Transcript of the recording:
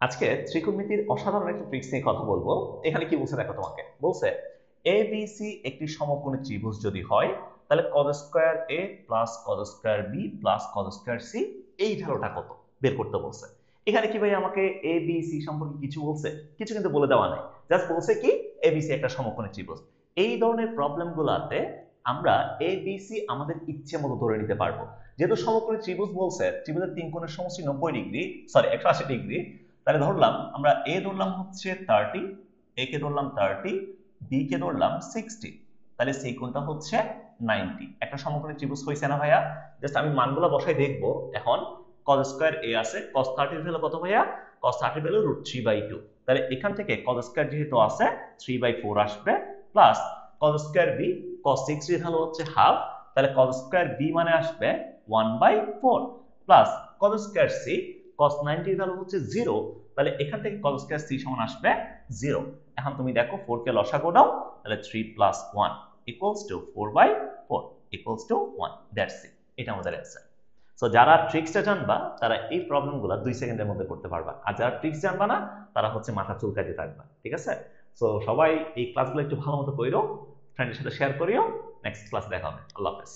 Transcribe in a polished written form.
আজকে ত্রিকোণমিতির অসাধারণ একটা ট্রিক্স নিয়ে কথা বলবো। এখানে কি বলছে দেখো, তোমাকে বলছে এবিসি একটি সমকোণী ত্রিভুজ যদি হয়, তাহলে cos square A plus cos square B plus cos square C এই ভ্যালুটা কত বের করতে বলছে। এখানে কি ভাই আমাকে এ বি সি সম্পর্কে কিছু বলছে? কিছু কিন্তু বলে দেওয়া নাই, জাস্ট বলছে কি এবিসি একটা সমকোণী ত্রিভুজ। এই ধরনের প্রবলেম গুলাতে আমরা এবিসি আমাদের ইচ্ছে মতো ধরে নিতে পারবো। যেহেতু সমকোণী ত্রিভুজ বলছে, ত্রিভুজের তিন কোণের সমষ্টি 90 ডিগ্রি, সরি 180 ডিগ্রি, তাহলে ধরলাম আমরা এ ধরলাম হচ্ছে 30, এ কে ধরলাম 30, বি কে ধরলাম 60, তাহলে সি কোণটা হচ্ছে 90। একটা সমকোণী ত্রিভুজ হয়েছে না ভাইয়া? জাস্ট আমি মানগুলো বসাই দেখবো। এখন cos স্কয়ার এ আছে, cos 30 এর ভ্যালু কত ভাইয়া? cos 30 এর ভ্যালু √3/2, তাহলে এখান থেকে cos স্কয়ার যেহেতু আছে 3/4 আসবে, plus cos square B, cos 60 এর ভ্যালু হচ্ছে হাফ, তাহলে cos স্কয়ার বি মানে আসবে 1/4, plus cos square C, cos 90 এর ভ্যালু হচ্ছে 0, তাহলে এখান থেকে cos স্কয়ার সি সমান আসবে 0। এখন তুমি দেখো 4 কে লসাগু দাও, তাহলে 3 + 1 = 4/4 = 1। দ্যাটস ইট, এটা আমাদের অ্যান্সার। সো যারা ট্রিক্সটা জানবা তারা এই প্রবলেমগুলো 2 সেকেন্ডের মধ্যে করতে পারবা, আর যারা ট্রিক্স জানবা না তারা হচ্ছে মাথা চুলকাইতে থাকবা। ঠিক আছে? সো সবাই এই ক্লাসগুলো একটু ভালো মতো কইরো, ফ্রেন্ডের সাথে শেয়ার করিও। নেক্সট ক্লাস দেখা হবে। আল্লাহ হাফেজ।